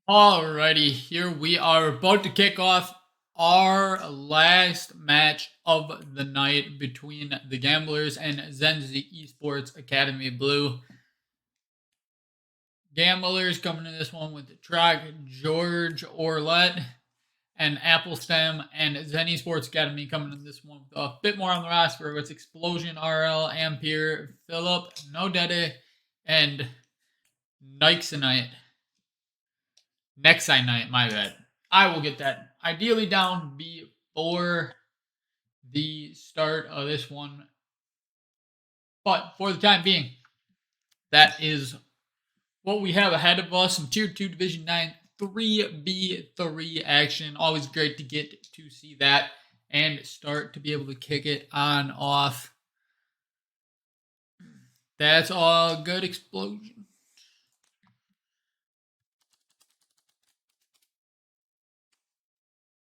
Alrighty, here we are about to kick off our last match of the night between the Gamblers and Zenzi Esports Academy Blue. Gamblers coming to this one with Track George Orlet and Applestem, and Zen Esports Academy coming to this one with a bit more on the roster with Explosion RL, Ampere, Philip, No Dede, and Nixonite. Nexinite, my bad. I will get that ideally down before the start of this one. But for the time being, that is what we have ahead of us. Some Tier 2 Division 9 3v3 action. Always great to get to see that and start to be able to kick it on off. That's all good, Explosion.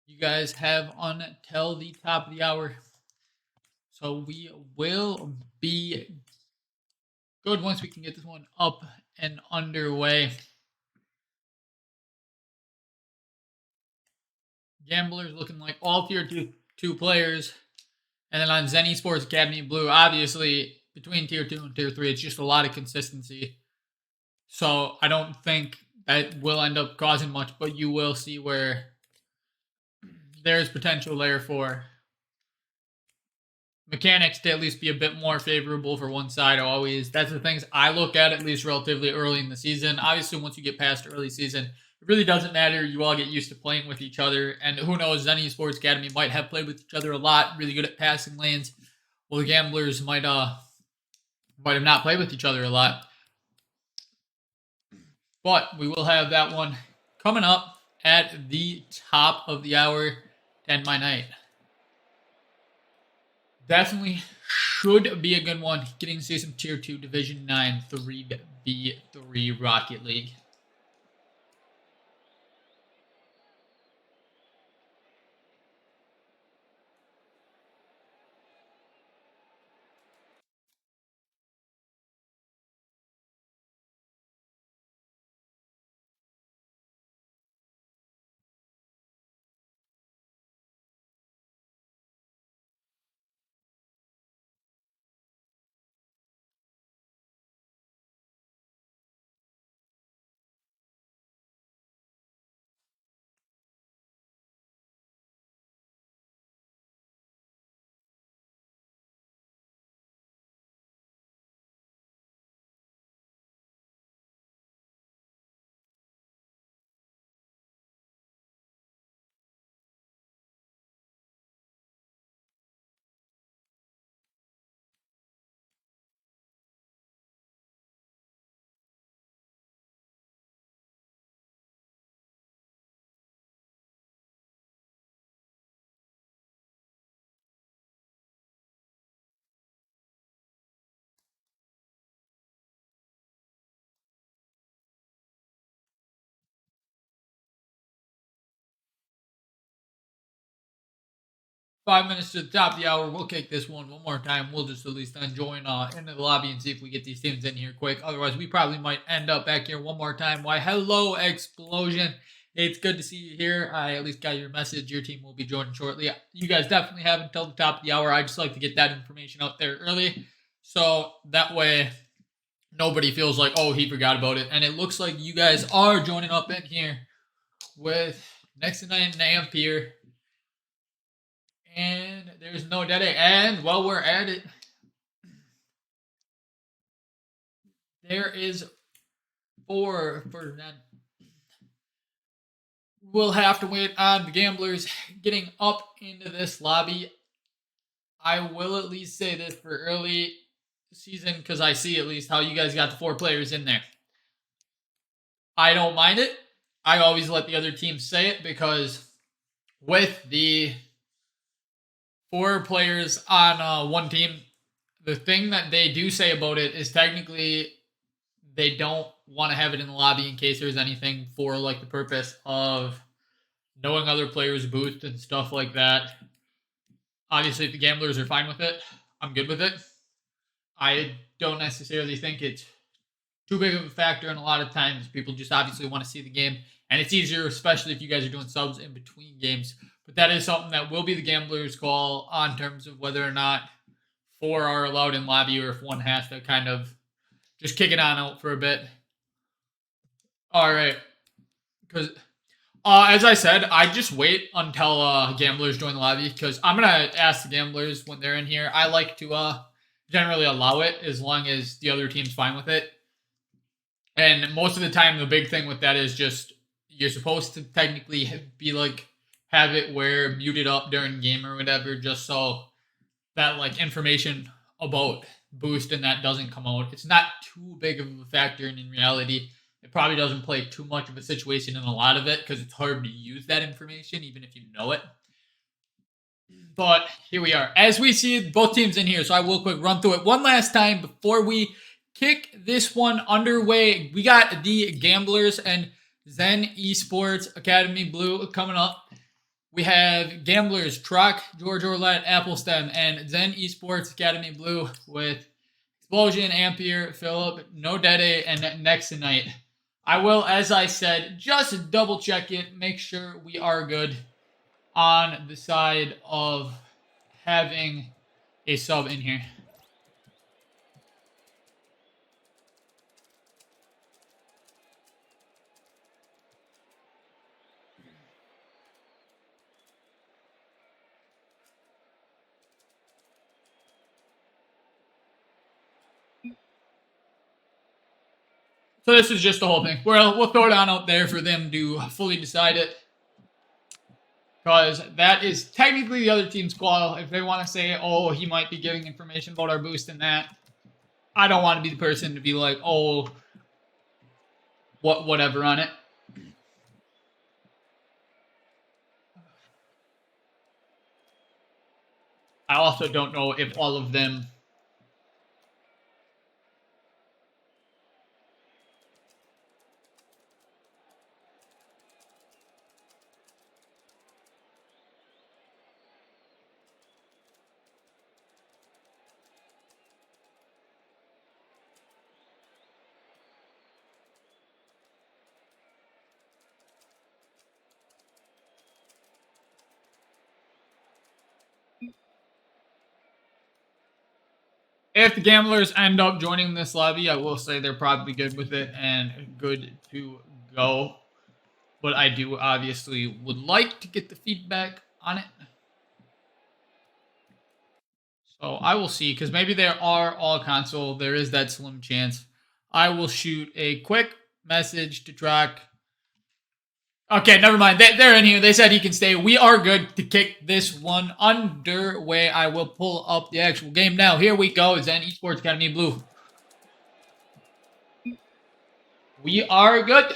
You guys have until the top of the hour. So we will be good once we can get this one up and underway. Gamblers looking like all tier two players. And then on Zen Esports Academy Blue, obviously between tier 2 and tier 3, it's just a lot of consistency. So I don't think that will end up causing much, but you will see where there's potential there for mechanics to at least be a bit more favorable for one side. That's the things I look at least relatively early in the season. Obviously, once you get past early season, it really doesn't matter. You all get used to playing with each other, and who knows, Zen Esports Academy might have played with each other a lot, really good at passing lanes. Well, the Gamblers might have not played with each other a lot. But we will have that one coming up at the top of the hour, 10 by night. Definitely should be a good one. Getting to see some Tier 2 Division 9 3v3 Rocket League. Five minutes to the top of the hour. We'll kick this one more time. We'll just at least then join into the lobby and see if we get these teams in here quick. Otherwise, we probably might end up back here one more time. Why, hello, Explosion. It's good to see you here. I at least got your message. Your team will be joining shortly. You guys definitely have until the top of the hour. I just like to get that information out there early. So that way, nobody feels like, oh, he forgot about it. And it looks like you guys are joining up in here with next to 9 Ampere. And there's no Dede. And while we're at it, there is 4 for none. We'll have to wait on the Gamblers getting up into this lobby. I will at least say this for early season because I see at least how you guys got the 4 players in there. I don't mind it. I always let the other team say it because with the 4 players on one team, the thing that they do say about it is technically they don't want to have it in the lobby in case there's anything for like the purpose of knowing other players' boosts and stuff like that. Obviously, if the Gamblers are fine with it, I'm good with it. I don't necessarily think it's too big of a factor, and a lot of times people just obviously want to see the game, and it's easier, especially if you guys are doing subs in between games. But that is something that will be the gambler's call on terms of whether or not 4 are allowed in lobby, or if one has to kind of just kick it on out for a bit. All right, because as I said, I just wait until gamblers join the lobby, because I'm gonna ask the gamblers when they're in here. I like to generally allow it as long as the other team's fine with it. And most of the time, the big thing with that is just you're supposed to technically be like have it where muted up during game or whatever, just so that like information about boost and that doesn't come out. It's not too big of a factor, and in reality, it probably doesn't play too much of a situation in a lot of it, because it's hard to use that information even if you know it. But here we are. As we see both teams in here, so I will quick run through it one last time before we kick this one underway. We got the Gamblers and Zen Esports Academy Blue coming up. We have Gamblers, Truck, George Orlett, Applestem, and Zen Esports Academy Blue with Explosion, Ampere, Philip, No Dede, and Next Night. I will, as I said, just double check it, make sure we are good on the side of having a sub in here. So this is just the whole thing. We'll throw it on out there for them to fully decide it, because that is technically the other team's call. If they want to say, oh, he might be giving information about our boost and that, I don't want to be the person to be like, oh, whatever on it. I also don't know if all of them... If the Gamblers end up joining this lobby, I will say they're probably good with it and good to go. But I do obviously would like to get the feedback on it. So I will see, because maybe they are all console. There is that slim chance. I will shoot a quick message to Track. Okay, never mind. They're in here. They said he can stay. We are good to kick this one underway. I will pull up the actual game now. Here we go. Zen Esports Academy Blue. We are good.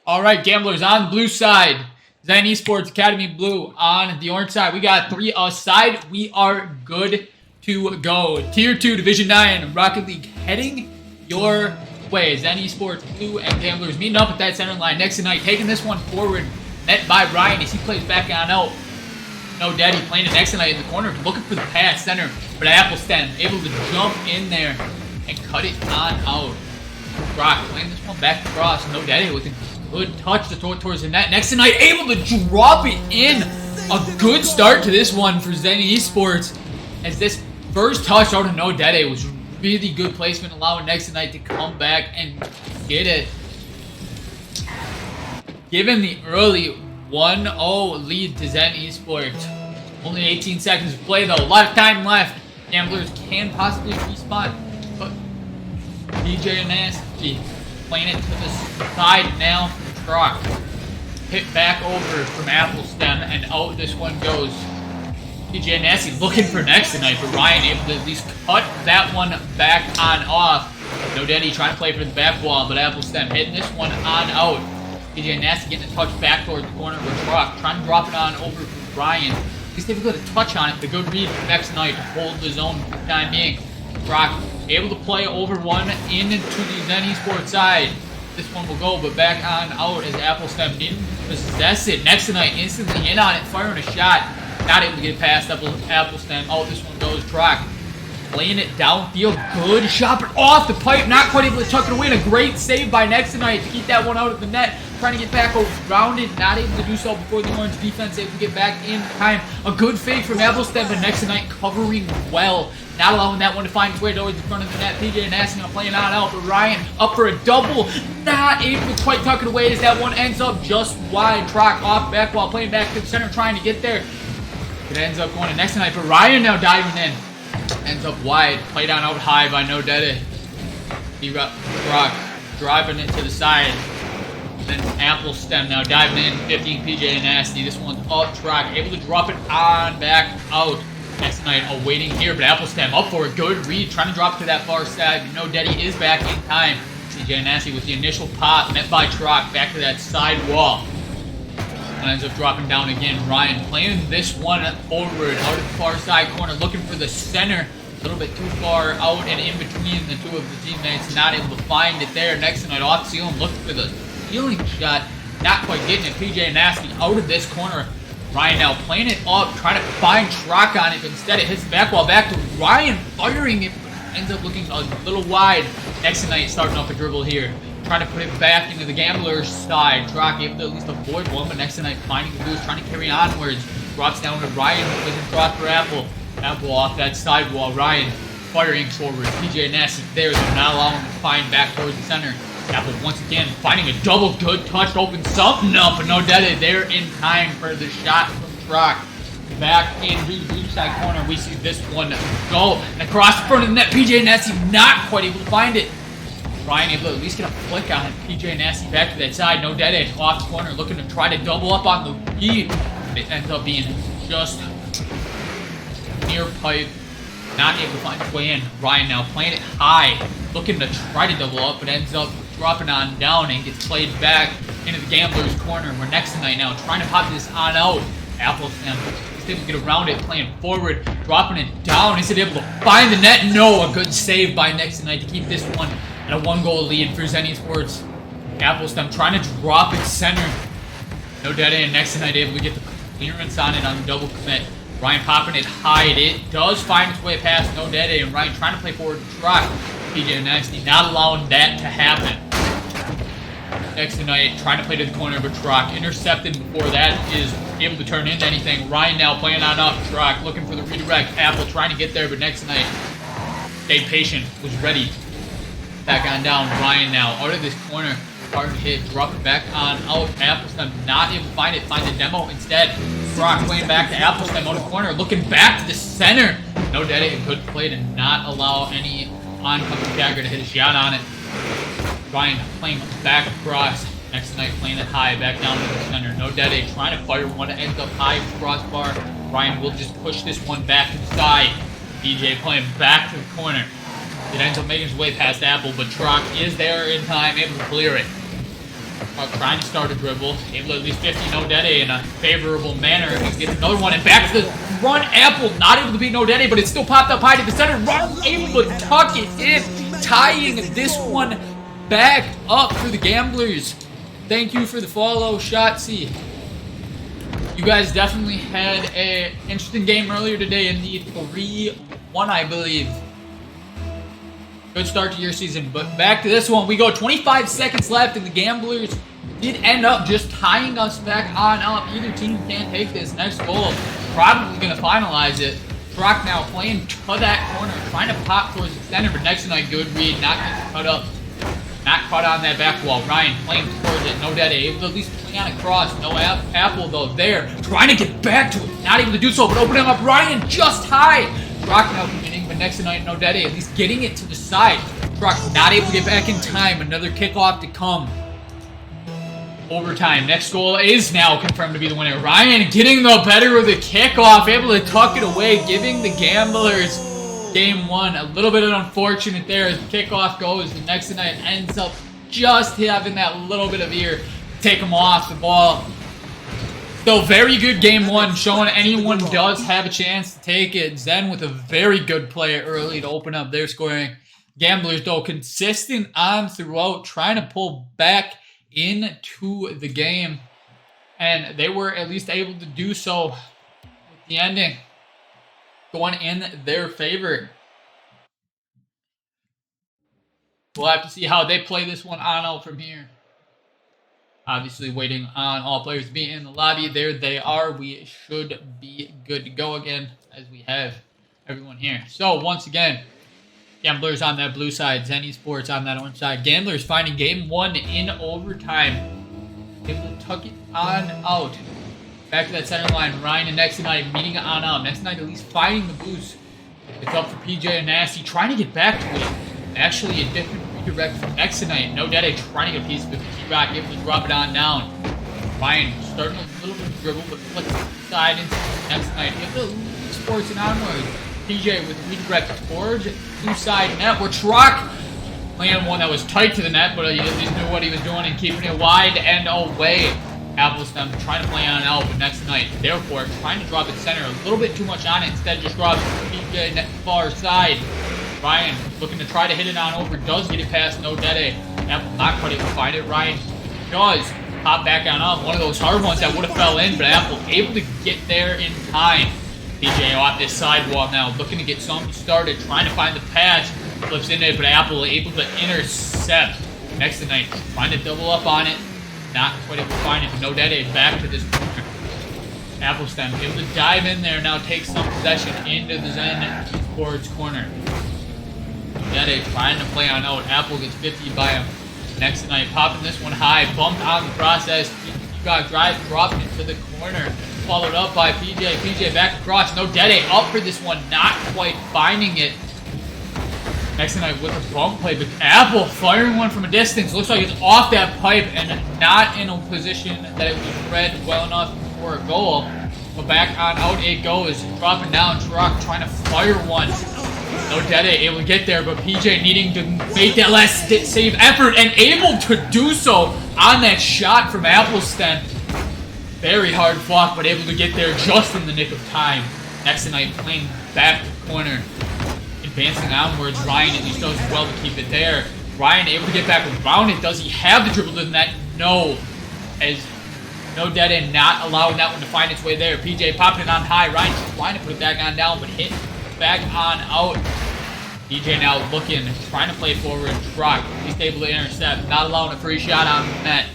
All right, Gamblers on the blue side. Zen Esports Academy Blue on the orange side. We got 3 aside. We are good to go. Tier 2 Division 9 Rocket League heading your way. Zen Esports Blue and Gamblers meeting up at that center line. Next tonight, taking this one forward. Met by Ryan as he plays back on out. No Daddy playing it next tonight in the corner, looking for the pass center. But Applestem able to jump in there and cut it on out. Brock playing this one back across. No Daddy with a good touch to throw it towards the net. Next tonight, able to drop it in. A good start to this one for Zen Esports, as this first touch out of No Daddy was really good placement, allowing Next tonight to come back and get it. Given the early 1-0 lead to Zen Esports. Only 18 seconds to play though. A lot of time left. Gamblers can possibly respawn. But DJ Nasty playing it to the side now from Truck. Hit back over from Applestem, and out this one goes. DJ Nasty looking for next tonight, but Ryan able to at least cut that one back on off. No Daddy trying to play for the back wall, but Applestem hitting this one on out. DJ Nasty getting a touch back towards the corner with Truck, trying to drop it on over for Ryan. At least able to get a touch on it, the good read next night to hold the zone for the time being. Truck able to play over one into the Zen Esports side. This one will go, but back on out as Applestem didn't possess it. Next tonight, instantly in on it, firing a shot. Not able to get past Applestem. Oh, this one goes. Truck playing it downfield. Good shot, but off the pipe. Not quite able to tuck it away. And a great save by Nexonite to keep that one out of the net. Trying to get back around it. Not able to do so before the Orange defense able to get back in time. A good fake from Appleton, but Nexonite covering well. Not allowing that one to find its way towards the front of the net. PJ Nasty going to play it on out, but Ryan up for a double. Not able to quite tuck it away as that one ends up just wide. Trock off back while playing back to the center, trying to get there. It ends up going to Nexonite, but Ryan now diving in. Ends up wide. Played on out high by No Dede. He got Trock driving it to the side. Then Apple Stem now diving in. 15 PJ Nasty. This one's up. Trock able to drop it on back out. Nexonite awaiting here, but Apple Stem up for a good read, trying to drop it to that far side. But No Dede is back in time. CJ Nasty with the initial pop, met by Trock, back to that side wall. And ends up dropping down again. Ryan playing this one forward, out of the far side corner, looking for the center. A little bit too far out and in between the two of the teammates, not able to find it there. Nexonite off ceiling, looking for the ceiling shot, not quite getting it. PJ Nasty out of this corner. Ryan now playing it up, trying to find Trock on it, but instead it hits the back wall back to Ryan, firing it, ends up looking a little wide. Nexonite starting off a dribble here, trying to put it back into the Gambler's side. Trock able to at least avoid one, but Nexonite finding the boost, trying to carry onwards. Drops down to Ryan, looking cross for Apple. Apple off that side wall. Ryan firing forward. PJ Nasty there, though, not allowing him to find back towards the center. Apple once again finding a double good touch to open something up, but No Dede there in time for the shot from Trock. Back into the blue side corner, we see this one go. And across the front of the net, PJ Nasty not quite able to find it. Ryan able to at least get a flick on it. PJ Nasty back to that side. No Dede off the corner, looking to try to double up on the lead. It ends up being just near pipe. Not able to find its way in. Ryan now playing it high, looking to try to double up, but ends up dropping on down and gets played back into the Gambler's corner. We're Nexonite now trying to pop this on out. Apple Stem is able to get around it, playing forward, dropping it down. Is it able to find the net? No, a good save by Nexonite to keep this one at a 1-goal lead for Zen Esports. Apple Stem trying to drop it center. No Dede and Nexonite able to get the clearance on it on the double commit. Ryan popping it high. It does find its way past No Dede, and Ryan trying to play forward to Trock. PJ Nasty not allowing that to happen. Nexonite trying to play to the corner, but Trock intercepted before that is able to turn into anything. Ryan now playing on up. Trock looking for the redirect. Apple trying to get there, but Nexonite stayed patient, was ready. Back on down. Ryan now out of this corner. Hard hit, drop it back on out. Applestem not able to find it, find the demo instead. Trock playing back to Applestem out of the corner, looking back to the center. No Dede, a good play to not allow any oncoming attacker to hit a shot on it. Ryan playing back across. Nexonite playing it high, back down to the center. No Dede trying to fire one that ends up high with crossbar. Ryan will just push this one back to the side. DJ playing back to the corner. It ends up making his way past Apple, but Trock is there in time, able to clear it. Trock trying to start a dribble, able to at least 50 No Dede in a favorable manner. He gets another one, and back to the run. Apple not able to beat No Dede, but it still popped up high to the center. Ryan able to tuck it in, tying this one back up for the Gamblers. Thank you for the follow, Shotzi. You guys definitely had an interesting game earlier today. Indeed, 3-1, I believe. Good start to your season, but back to this one. We go 25 seconds left, and the Gamblers did end up just tying us back on up. Either team can't take this next goal. Probably going to finalize it. Trock now playing to that corner, trying to pop towards the center, but Nexonite good read, not getting cut up. Not caught on that back wall. Ryan playing towards it. No Dede able to at least play on a cross. No Apple though there. Trying to get back to it. Not able to do so, but opening up Ryan just high. Trock now committing, but Nexonite, No Dede at least getting it to the side. Trock not able to get back in time. Another kickoff to come. Overtime. Next goal is now confirmed to be the winner. Ryan getting the better of the kickoff. Able to tuck it away, giving the Gamblers game one. A little bit unfortunate there as the kickoff goes. The Nexonite ends up just having that little bit of ear take him off the ball. So very good game one, showing anyone does have a chance to take it. Zen with a very good play early to open up their scoring. Gamblers though consistent on throughout, trying to pull back into the game. And they were at least able to do so with the ending going in their favor. We'll have to see how they play this one on out from here. Obviously waiting on all players to be in the lobby. There they are. We should be good to go again as we have everyone here. So once again, Gamblers on that blue side, Zen Esports on that orange side. Gamblers finding game 1 in overtime. Able to tuck it on out. Back to that center line. Ryan and Next Night meeting on out. Next Night at least finding the boost. It's up for PJ and Nasty trying to get back to it. Actually a different redirect from Next Night. No Dede trying to get a piece of it. T-Rock able to drop it on down. Ryan starting a little bit of dribble, but flicks side into Next Night. Able to Esports and onward. PJ with redirect towards blue side net. Where Truck playing one that was tight to the net, but he at least knew what he was doing and keeping it wide and away. Applestem trying to play on out, but Next Night, therefore, trying to drop it center. A little bit too much on it. Instead, just drops PJ net far side. Ryan looking to try to hit it on over. Does get it past No Dede. Apple not quite able to find it. Ryan does pop back on up. One of those hard ones that would have fell in, but Apple able to get there in time. PJ off this sidewall now, looking to get something started, trying to find the pass. Flips into it, but Apple able to intercept. Next Night, trying to double up on it. Not quite able to find it, but No Dede back to this corner. Applestem able to dive in there, now take some possession into the Zen Esports corner. Dede trying to play on out. Apple gets 50 by him. Next Night popping this one high, bumped on the process. You got drive, dropping it to the corner. Followed up by PJ. PJ back across. No Dede up for this one, not quite finding it. Next Night with a bump play, but Apple firing one from a distance. Looks like it's off that pipe and not in a position that it was read well enough for a goal. But back on out it goes. Dropping down, Truck trying to fire one. No Dede able to get there, but PJ needing to make that last save effort and able to do so on that shot from Applestem. Very hard fought, but able to get there just in the nick of time. Next Night playing back to the corner. Advancing onwards, Ryan at least does well to keep it there. Ryan able to get back around it. Does he have the dribble to the net? No. As No Dede not allowing that one to find its way there. PJ popping it on high. Ryan trying to put it back on down, but hit back on out. PJ now looking, trying to play forward. Truck, he's able to intercept. Not allowing a free shot on the net.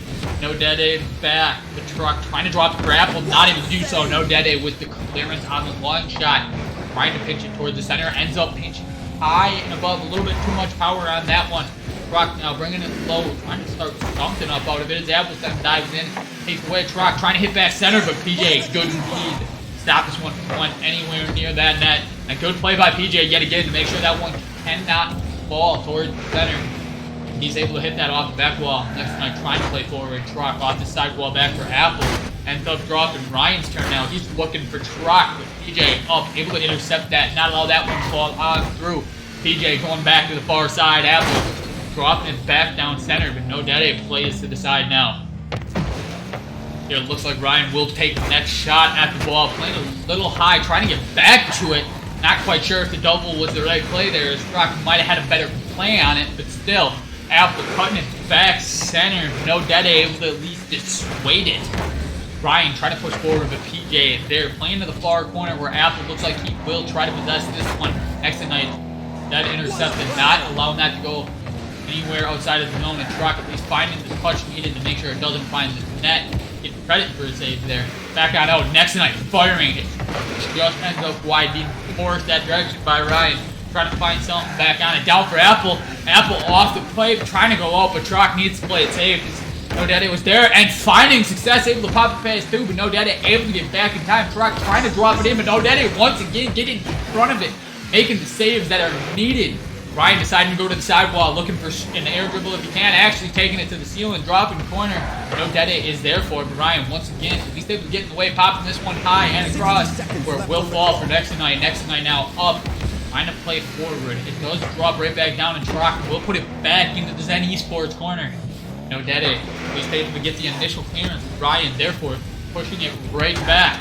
No Dede back. The Truck trying to drop the grapple. Not able to do so. No Dede with the clearance on the long shot. Trying to pinch it towards the center. Ends up pinching high and above. A little bit too much power on that one. Truck now bringing it low. Trying to start something up out of it. As Applestem dives in. Takes away Truck. Trying to hit back center. But PJ, good indeed. Stop this one from going anywhere near that net. A good play by PJ yet again to make sure that one cannot fall towards the center. He's able to hit that off the back wall. Next Night trying to play forward. Truck off the sidewall back for Apple. Ends up dropping. Ryan's turn now. He's looking for Truck with PJ up. Able to intercept that. Not allow that one to fall on through. PJ going back to the far side. Apple dropping it back down center. But No Dede plays to the side now. Here it looks like Ryan will take the next shot at the ball. Playing a little high. Trying to get back to it. Not quite sure if the double was the right play there. Truck might have had a better play on it. But still. Apple cutting it back center. No Dede able to at least dissuade it. Ryan trying to push forward, but PJ there playing to the far corner where Apple looks like he will try to possess this one. Next Night, that intercepted, not allowing that to go anywhere outside of the zone. And Truck at least finding the touch needed to make sure it doesn't find the net. Get credit for a save there. Back on out. Next Night firing. It just ends up wide, being forced that direction by Ryan. Trying to find something back on it. Down for Apple. Apple off the plate, trying to go out, but Truck needs to play it safe. No Dede was there and finding success, able to pop the pass through, but No Dede able to get back in time. Truck trying to drop it in, but No Dede once again getting in front of it, making the saves that are needed. Ryan deciding to go to the sidewall, looking for an air dribble if he can, actually taking it to the ceiling, dropping the corner. No Dede is there for it, but Ryan once again, at least able to get in the way, popping this one high and across, where it will fall for Next Night. Next Night now up. Trying to play forward. It does drop right back down, and Truck will put it back into the Zen Esports corner. No Dede. At least able to get the initial clearance. Ryan, therefore, pushing it right back.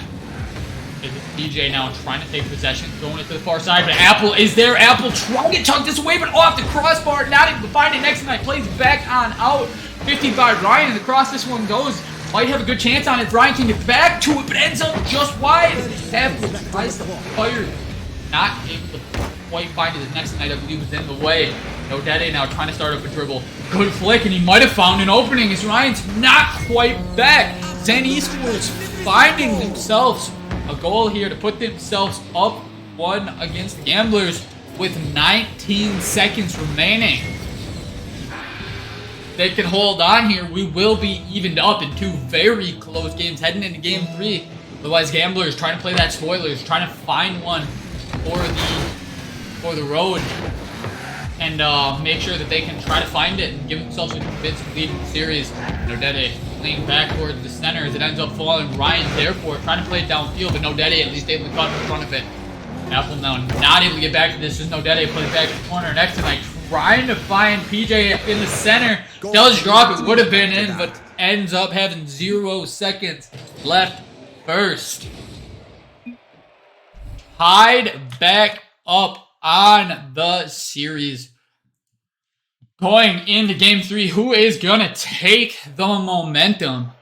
It's DJ now trying to take possession, throwing it to the far side, but Apple is there. Apple trying to chunk this away, but off the crossbar, not able to find it. Next Night plays back on out. 50 by Ryan, and across this one goes. Might have a good chance on it. Ryan can get back to it, but ends up just wide. Apple tries to fire. Not able to quite find it. The next night, I believe, was in the way. No Dede now trying to start up a dribble. Good flick, and he might have found an opening as Ryan's not quite back. Zen Esports finding themselves a goal here to put themselves up 1 against the Gamblers with 19 seconds remaining. They can hold on here. We will be evened up in 2 very close games heading into game 3. Otherwise, Gamblers trying to play that spoilers, trying to find one for the road, and make sure that they can try to find it and give themselves a convincing lead in the series. No Dede leaning back towards the center as it ends up falling. Ryan, therefore, trying to play it downfield, but No Dede at least able to cut in front of it. Apple now not able to get back to this. There's No Dede plays back to the corner next to trying to find PJ in the center. Does drop it, would have been in, but ends up having 0 seconds left first. Tied back up on the series. Going into game 3, who is going to take the momentum?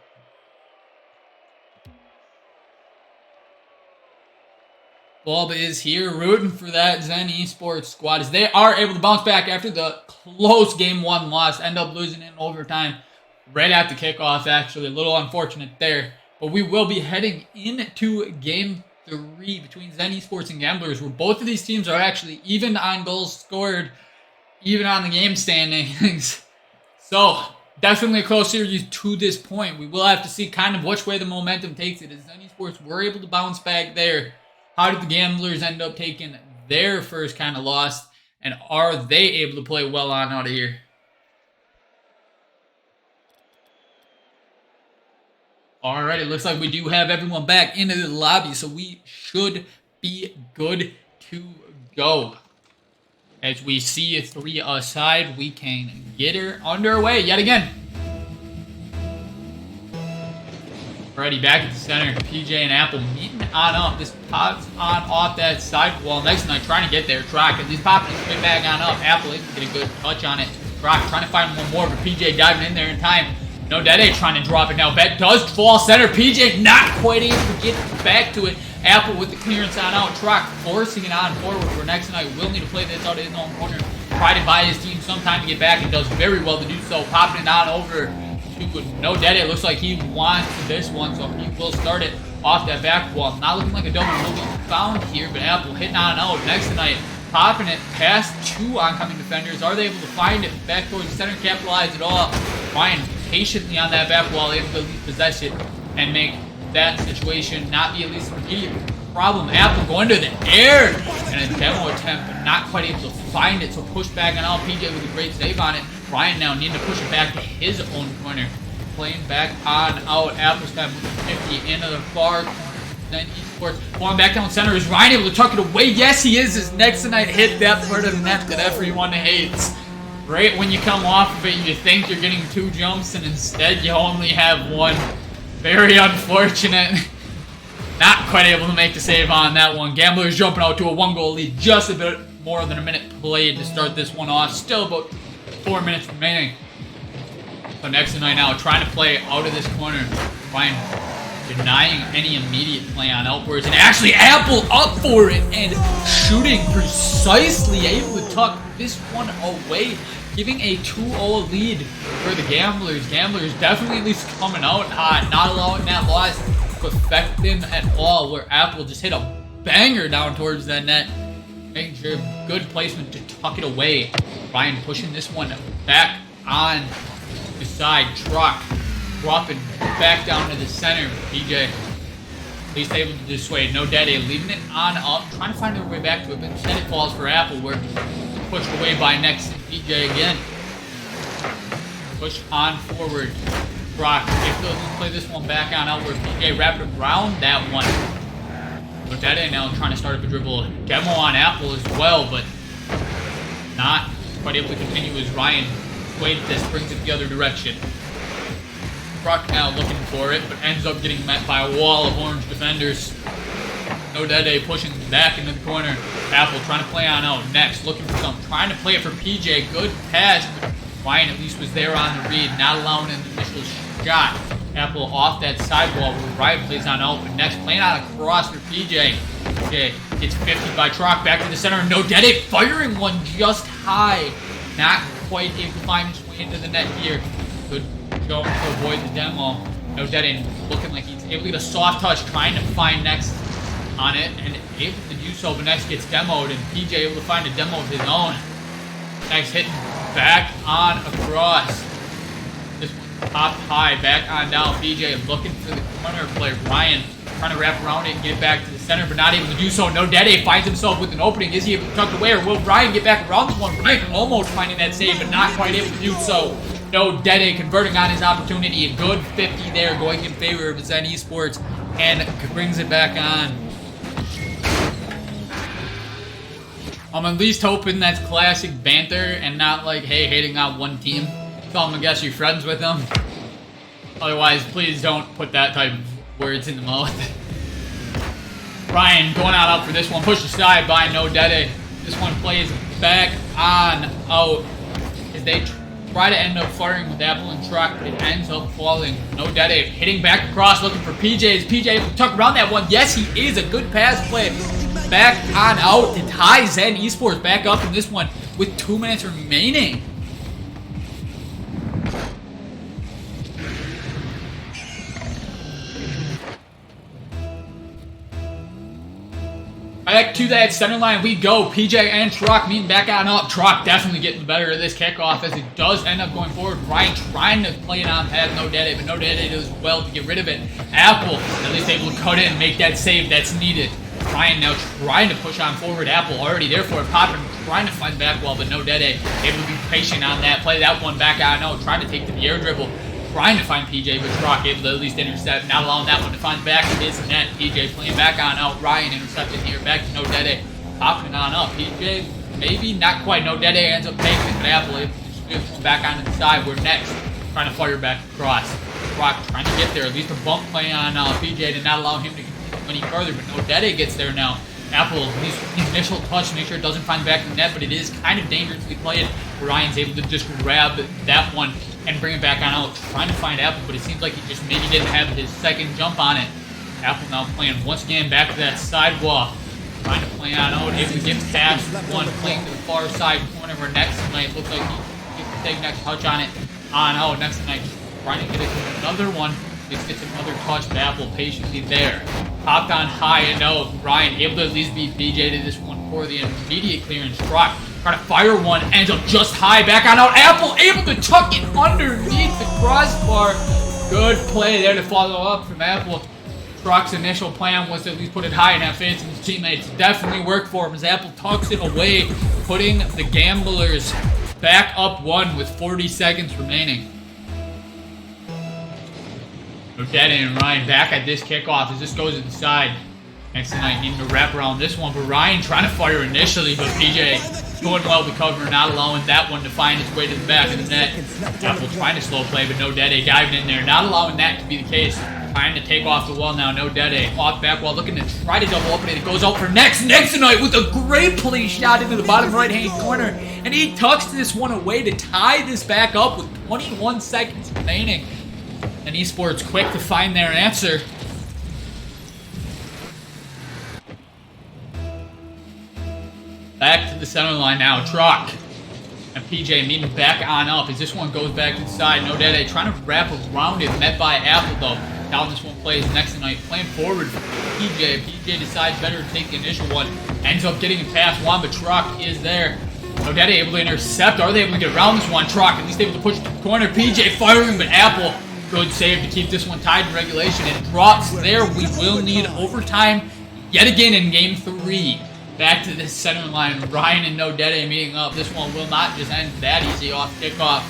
Bob is here rooting for that Zen Esports squad as they are able to bounce back after the close game 1 loss. End up losing in overtime right at the kickoff, actually. A little unfortunate there. But we will be heading into game 3 between Zen Esports and Gamblers, where both of these teams are actually even on goals scored, even on the game standings. So, definitely a close series to this point. We will have to see kind of which way the momentum takes it. As Zen Esports were able to bounce back there, how did the Gamblers end up taking their first kind of loss? And are they able to play well on out of here? Alright, it looks like we do have everyone back into the lobby, so we should be good to go. As we see 3 aside, we can get her underway yet again. Alrighty, back at the center, PJ and Apple meeting on up. This pops on off that side wall. Next night, trying to get there. Trock at least popping it straight back on up. Apple able to get a good touch on it. Trock trying to find one more, but PJ diving in there in time. No Dede trying to drop it now. Bet does fall center. PJ not quite able to get back to it. Apple with the clearance on out. Trock forcing it on forward for next night. Will need to play this out of his own corner. Try to buy his team some time to get back and does very well to do so. Popping it on over to No Dede. It looks like he wants this one, so he will start it off that back wall. Not looking like a double will be found here, but Apple hitting on out. Next tonight, popping it past 2 oncoming defenders. Are they able to find it back towards the center, capitalize it all? Ryan patiently on that back wall, able to possess it and make that situation not be at least an immediate problem. Apple going to the air and a demo attempt, but not quite able to find it, so push back on out. PJ with a great save on it. Ryan now needing to push it back to his own corner. Playing back on out. Apple's time with the 50 into the far. Then Esports falling back down center. Is Ryan able to tuck it away? Yes, he is. His next tonight hit that part of the net that everyone hates. Right when you come off of it, you think you're getting 2 jumps, and instead you only have 1. Very unfortunate. Not quite able to make the save on that one. Gamblers jumping out to a 1-goal lead. Just a bit more than a minute played to start this one off. Still about 4 minutes remaining. So next tonight now, trying to play out of this corner. Ryan denying any immediate play on outwards. And actually, Apple up for it and shooting precisely. Able to tuck this one away. Giving a 2-0 lead for the Gamblers. Gamblers definitely at least coming out hot. Not allowing that loss to affect them at all. Where Apple just hit a banger down towards that net. Making sure good placement to tuck it away. Ryan pushing this one back on the side. Truck dropping back down to the center. PJ at least able to dissuade. No Dede leaving it on up. Trying to find their way back to it. But instead it falls for Apple. Where pushed away by next PJ again. Push on forward. Brock able to play this one back on outward. PJ wrapped around that one. But Dede now trying to start up a dribble. Demo on Apple as well, but not quite able to continue as Ryan waited this, brings it the other direction. Brock now looking for it, but ends up getting met by a wall of orange defenders. No Dede pushing back into the corner. Apple trying to play on out next, looking for something, trying to play it for PJ. Good pass, but Ryan at least was there on the read, not allowing an initial shot. Apple off that sidewall where Ryan plays on out, but next playing on a cross for PJ. PJ Gets 50 by Trock. Back to the center. No Dede firing one just high. Not quite able to find his way into the net here. Good job to avoid the demo. No Dede looking like he's able to get a soft touch. Trying to find next on it. And able to do so. But next gets demoed. And PJ able to find a demo of his own. Next hitting back on across. This one popped high. Back on down. PJ looking for the corner play. Ryan trying to wrap around it and get back to the center, but not able to do so. No Dede finds himself with an opening. Is he able to tuck away, or will Ryan get back around this one? Ryan almost finding that save, but not quite able to do so. No Dede converting on his opportunity. A good 50 there going in favor of Zen Esports, and brings it back on. I'm at least hoping that's classic banter and not like, hey, hating on one team. Tell them I guess you're friends with them. Otherwise, please don't put that type of words in the mouth. Ryan going out up for this one. Pushed aside by No Dede. This one plays back on out as they try to end up firing with Apple and Truck, but it ends up falling. No Dede hitting back across, looking for PJ. Is PJ able to tuck around that one? Yes, he is. A good pass play. Back on out to tie Zen Esports back up in this one with 2 minutes remaining. Back to that center line we go. PJ and Truck meeting back on up. Truck definitely getting the better of this kickoff as it does end up going forward. Ryan trying to play it on past No Dede, but No Dede does well to get rid of it. Apple at least able to cut in and make that save that's needed. Ryan now trying to push on forward. Apple already there for it. Popping, trying to find back wall, but No Dede able to be patient on that. Play that one back on out. Trying to take to the air dribble. Trying to find PJ, but Truck able to at least intercept. Not allowing that one to find back to his net. PJ playing back on out. Ryan intercepting here. Back to No Dede. Popping on up. PJ, maybe not quite. No Dede ends up taking it, but Apple able to just back onto the side. We're next. Trying to fire back across. Truck trying to get there. At least a bump play on PJ to not allow him to continue any further, but No Dede gets there now. Apple, his initial touch, make sure it doesn't find back the net, but it is kind of dangerously played. Ryan's able to just grab that one and bring it back on out, trying to find Apple, but it seems like he just maybe didn't have his second jump on it. Apple now playing once again back to that sidewalk, trying to play on out, able to get past one, playing to the far side corner where next tonight looks like he gets to take next touch on it, on out next tonight, trying to get it to another one. Just gets another touch, but Apple patiently there. Popped on high and out. Ryan able to at least beat BJ to this one for the immediate clearance. Truck trying to fire one, ends up just high. Back on out. Apple able to tuck it underneath the crossbar. Good play there to follow up from Apple. Truck's initial plan was to at least put it high and have faith in his teammates. Definitely worked for him as Apple tucks it away, putting the Gamblers back up one with 40 seconds remaining. No Dede and Ryan back at this kickoff as this goes to the side. Next tonight needing to wrap around this one, but Ryan trying to fire initially, but PJ going well to cover, not allowing that one to find its way to the back of the net. Apple trying to slow play, but No Dede diving in there, not allowing that to be the case. Trying to take off the wall now, No Dede off back wall, looking to try to double open it. It goes out for next tonight with a great play shot into the bottom right hand corner, and he tucks this one away to tie this back up with 21 seconds remaining. And Esports quick to find their answer. Back to the center line now. Truck and PJ meeting back on up as this one goes back to the side. No Dede trying to wrap around it. Met by Apple though. Down this one plays next tonight. Playing forward for PJ. PJ decides better to take the initial one. Ends up getting it past one, but Truck is there. No Dede able to intercept. Are they able to get around this one? Truck at least able to push it to the corner. PJ firing, but Apple. Good save to keep this one tied in regulation. It drops there. We will need overtime yet again in game 3. Back to this center line. Ryan and No Dede meeting up. This one will not just end that easy off kickoff.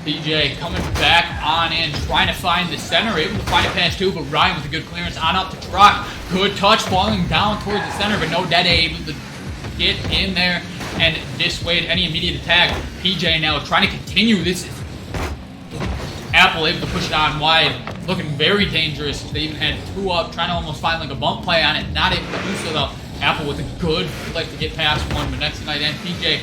PJ coming back on in, trying to find the center. Able to find it past 2, but Ryan with a good clearance on up to Truck. Good touch falling down towards the center, but No Dede able to get in there and dissuade any immediate attack. PJ now trying to continue. This is Apple able to push it on wide, looking very dangerous. They even had 2 up, trying to almost find like a bump play on it, not able to do so though. Apple with a good flick to get past one, but next tonight and PJ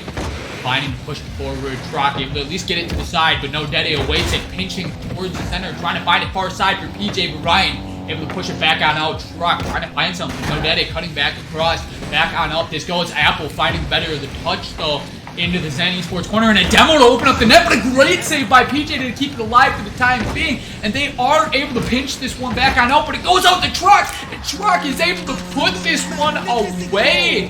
finding push it forward. Truck able to at least get it to the side, but No Dede awaits it, pinching towards the center, trying to find it far side for PJ, but Ryan able to push it back on out. Truck trying to find something. No Daddy cutting back across. Back on up. This goes Apple finding better. The touch though into the Zen Esports corner, and a demo to open up the net, but a great save by PJ to keep it alive for the time being, and they are able to pinch this one back on out, but it goes out the Truck, and Truck is able to put this one away.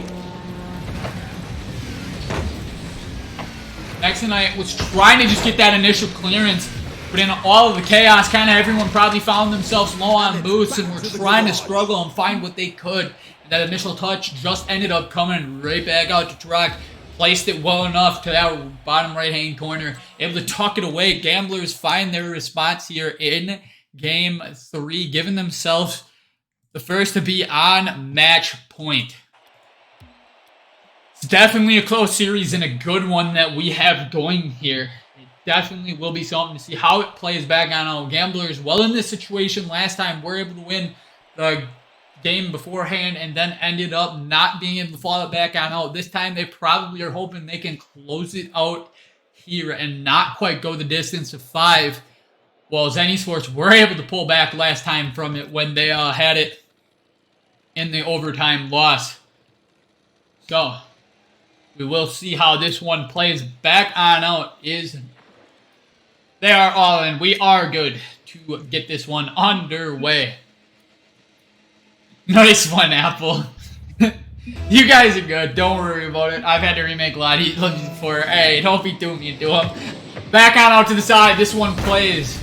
Next Night was trying to just get that initial clearance, but in all of the chaos, kind of everyone probably found themselves low on boosts and were trying to struggle and find what they could. And that initial touch just ended up coming right back out to Truck. Placed it well enough to that bottom right-hand corner. Able to tuck it away. Gamblers find their response here in Game 3, giving themselves the first to be on match point. It's definitely a close series and a good one that we have going here. It definitely will be something to see how it plays back on our Gamblers. Well, in this situation last time, we're able to win the game beforehand and then ended up not being able to follow it back on out. This time they probably are hoping they can close it out here and not quite go the distance of 5. Well, Zen Esports were able to pull back last time from it when they had it in the overtime loss. So we will see how this one plays back on out. They are all in. We are good to get this one underway. Nice one, Apple. You guys are good. Don't worry about it. I've had to remake a lot of these before. Hey, don't be too mean to them. Back on out to the side. This one plays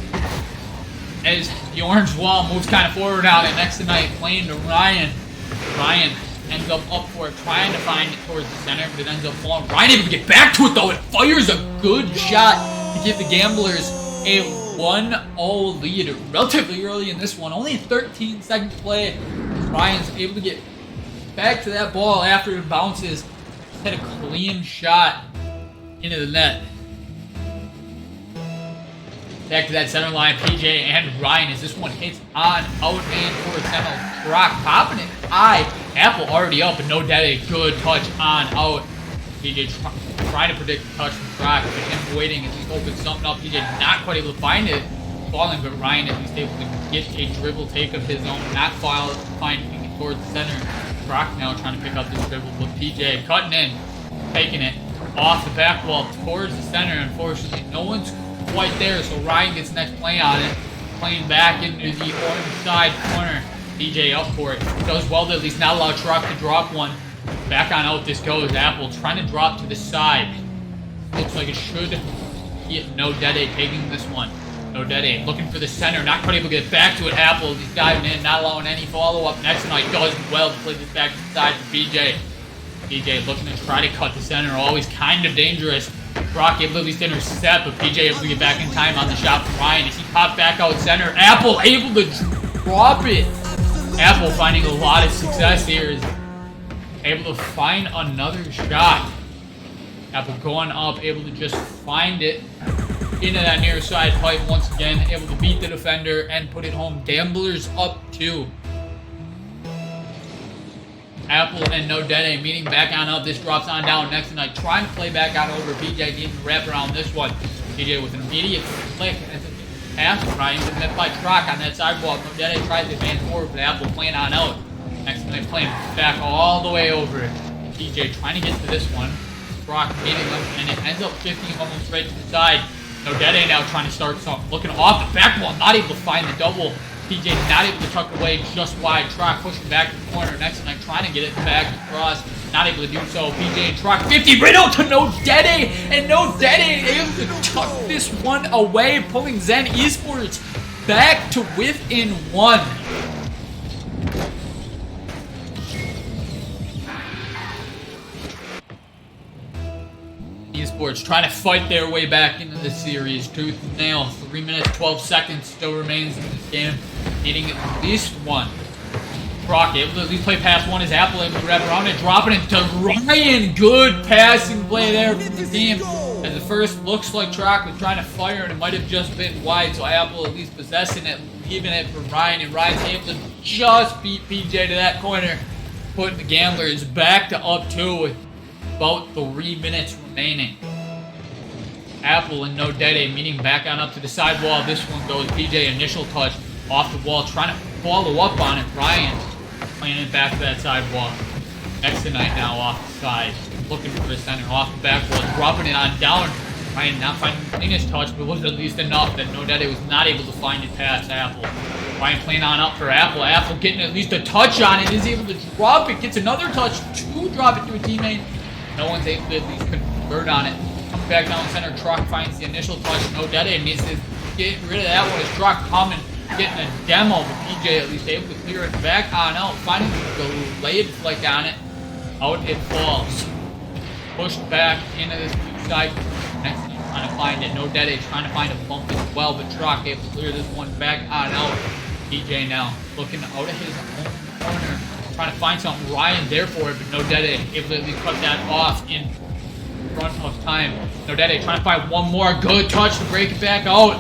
as the orange wall moves kind of forward out. And Next Night playing to Ryan. Ryan ends up for it, trying to find it towards the center, but it ends up falling. Ryan able to get back to it, though. It fires a good shot to give the Gamblers a 1-0 lead relatively early in this one. Only 13 seconds to play. Ryan's able to get back to that ball after it bounces. Hit a clean shot into the net. Back to that center line, PJ and Ryan as this one hits on out and towards center. Rock popping it high. Apple already up, and No Daddy, good touch on out. PJ trying to predict the touch from Rock, but him waiting at least open something up. PJ not quite able to find it. Falling, but Ryan at least able to get a dribble take of his own, not finding it towards the center. Brock now trying to pick up this dribble, but PJ cutting in, taking it off the back wall towards the center. Unfortunately, no one's quite there, so Ryan gets next play on it, playing back into the orange side corner. PJ up for it. Does well to at least not allow Truck to drop one. Back on out this goes. Apple trying to drop to the side. Looks like it should be No Daddy taking this one. No Daddy looking for the center, not quite able to get back to it. Apple, he's diving in, not allowing any follow-up. Next Night does well to play this back to the side for PJ. PJ looking to try to cut the center, always kind of dangerous. Brock able to at least intercept, but PJ able to get back in time on the shot from Ryan as he popped back out center. Apple able to drop it. Apple finding a lot of success here, is able to find another shot. Apple going up, able to just find it into that near side pipe once again, able to beat the defender and put it home. Gamblers up 2. Apple and No Daddy meeting back on up. This drops on down. Next Night trying to play back on over. PJ needing to wrap around this one. PJ with an immediate flick as a pass to Ryan, but met by Trock on that sidewalk. No Daddy tries to advance forward, but Apple playing on out. Next Night playing back all the way over. PJ trying to get to this one. Trock meeting them, and it ends up shifting almost right to the side. No Daddy now trying to start something. Looking off the back wall, not able to find the double. PJ not able to tuck away just wide. Trock pushing back to the corner. Next Night trying to get it back across. Not able to do so. PJ and Trock 50 right out to No Daddy. And No Daddy able to tuck this one away, pulling Zen Esports back to within 1. Esports trying to fight their way back into the series. Tooth and nail. 3 minutes, 12 seconds still remains in this game. Needing at least one. Brock able to at least play past one. Is Apple able to wrap around and dropping it to Ryan. Good passing play there from the team. As the first looks like Trock was trying to fire and it might have just been wide. So Apple at least possessing it, leaving it for Ryan. And Ryan's able to just beat PJ to that corner. Putting the Gamblers back to up 2 with about 3 minutes remaining. Apple and No Daddy meeting back on up to the sidewall. This one goes. PJ initial touch off the wall, trying to follow up on it. Ryan playing it back to that sidewalk. Next to Knight now off the side, looking for the center off the back wall, dropping it on down. Ryan not finding the cleanest touch, but was at least enough that No Daddy was not able to find it past Apple. Ryan playing on up for Apple. Apple getting at least a touch on it, is able to drop it, gets another touch to drop it to a teammate. No one's able to at least convert on it. Comes back down center, Truck finds the initial touch. No Daddy needs to get rid of that one as Truck coming, getting a demo, but PJ at least able to clear it back on out, finding the delayed flick on it. Out it falls. Pushed back into this blue side. Next thing trying to find it. No Daddy trying to find a bump as well, but Truck able to clear this one back on out. PJ now looking out of his own corner, trying to find something. Ryan there for it, but No Daddy able to at least cut that off in front of time. No Daddy trying to find one more good touch to break it back out.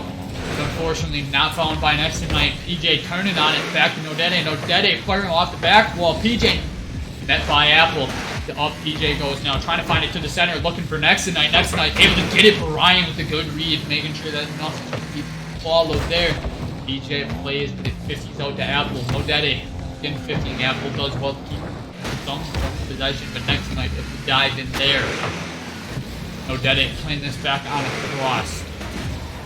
Unfortunately, not found by next to Knight. PJ turning on it back to No Daddy. No Daddy firing off the back wall. PJ met by Apple. Up PJ goes now, trying to find it to the center, looking for next to Knight. Next to Knight able to get it for Ryan with a good read, making sure that nothing can be followed there. PJ plays, but it 50s out to Apple. No Daddy getting 50. Apple does well to keep some possession, but next to Knight able to dive in there. No Daddy playing this back on a cross.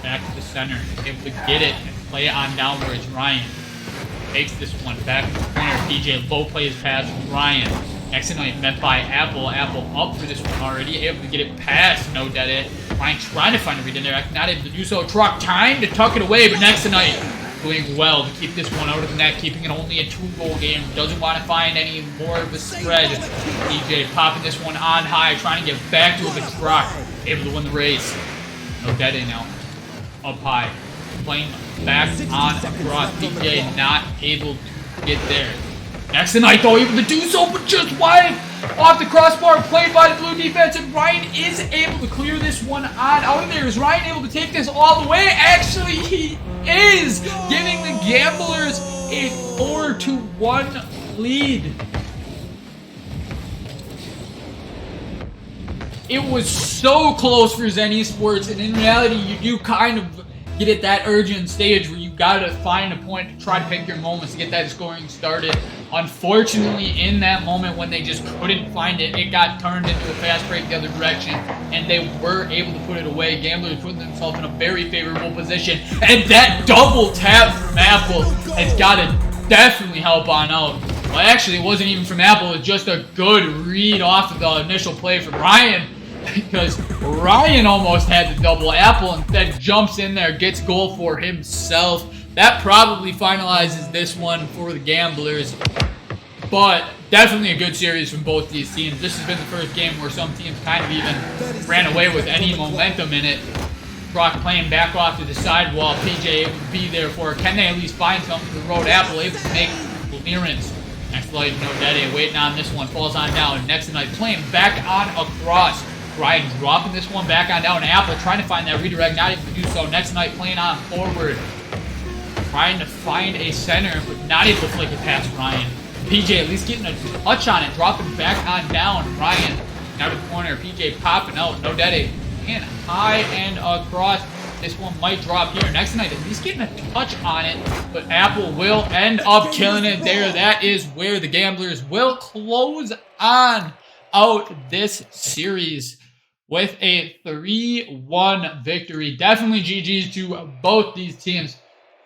Back to the center, able to get it and play it on downwards. Ryan takes this one back in the corner. PJ low plays pass Ryan. Next to Knight met by Apple. Apple up for this one already, able to get it past No Daddy. Ryan trying to find a read in there, not able to do so. Truck time to tuck it away, but next to Knight doing well to keep this one out of the net, keeping it only a 2-goal game. Doesn't want to find any more of a spread. PJ popping this one on high, trying to get back to the Truck, able to win the race. No Daddy now up high, playing back on across. PJ not able to get there. Next to Knight though, able to do so, but just wide off the crossbar, played by the blue defense, and Ryan is able to clear this one on out of there. Is Ryan able to take this all the way? Actually, he is, giving the Gamblers a 4-1 lead. It was so close for Zen Esports, and in reality, you do kind of get at that urgent stage where you gotta find a point to try to pick your moments to get that scoring started. Unfortunately, in that moment when they just couldn't find it, it got turned into a fast break the other direction, and they were able to put it away. Gamblers putting themselves in a very favorable position, and that double tap from Apple has got to definitely help on out. Well, actually, it wasn't even from Apple. It was just a good read off of the initial play from Ryan, because Ryan almost had the double. Apple instead jumps in there, gets goal for himself. That probably finalizes this one for the Gamblers, but definitely a good series from both these teams. This has been the first game where some teams kind of even ran away with any momentum in it. Brock playing back off to the sidewall. PJ able to be there for it. Can they at least find something for the road? Apple able to make clearance. Next light, No Daddy waiting on this one. Falls on down. Next tonight playing back on across. Ryan dropping this one back on down. Apple trying to find that redirect. Not able to do so. Next night playing on forward. Trying to find a center, but not able to flick it past Ryan. PJ at least getting a touch on it. Dropping back on down. Ryan out of the corner. PJ popping out. No Daddy. And high and across. This one might drop here. Next night, at least getting a touch on it, but Apple will end up killing it there. That is where the Gamblers will close on out this series with a 3-1 victory. Definitely GG's to both these teams.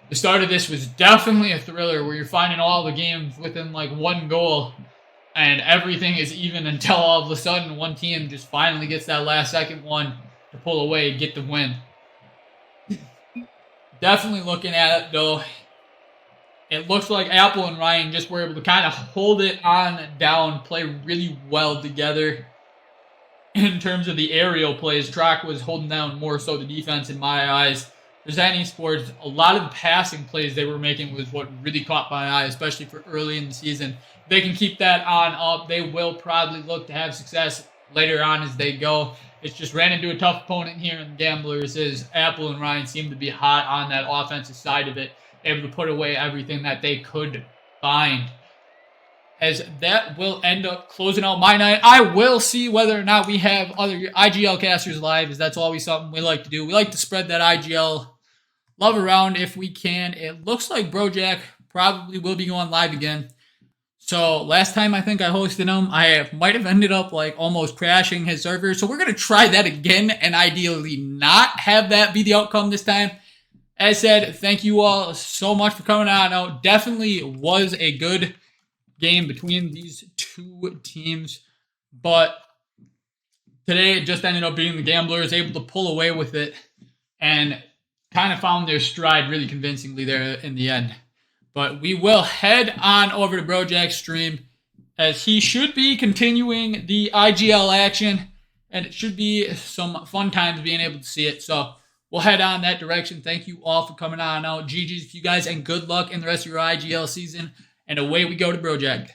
The start of this was definitely a thriller where you're finding all the games within like one goal and everything is even until all of a sudden one team just finally gets that last second one to pull away and get the win. Definitely looking at it though, it looks like Apple and Ryan just were able to kind of hold it on down, play really well together. In terms of the aerial plays, Track was holding down more so the defense in my eyes. For Zen Esports, a lot of the passing plays they were making was what really caught my eye, especially for early in the season. If they can keep that on up, they will probably look to have success later on as they go. It's just ran into a tough opponent here in the Gamblers as Apple and Ryan seem to be hot on that offensive side of it, able to put away everything that they could find. As that will end up closing out my night. I will see whether or not we have other IGL casters live, as that's always something we like to do. We like to spread that IGL love around if we can. It looks like Brojack probably will be going live again. So last time I think I hosted him, I might have ended up like almost crashing his server. So we're going to try that again and ideally not have that be the outcome this time. As said, thank you all so much for coming on out. Definitely was a good game between these two teams. But today it just ended up being the Gamblers able to pull away with it and kind of found their stride really convincingly there in the end. But we will head on over to Brojack's stream as he should be continuing the IGL action, and it should be some fun times being able to see it. So we'll head on that direction. Thank you all for coming on out. GG's to you guys, and good luck in the rest of your IGL season. And away we go to Brojack.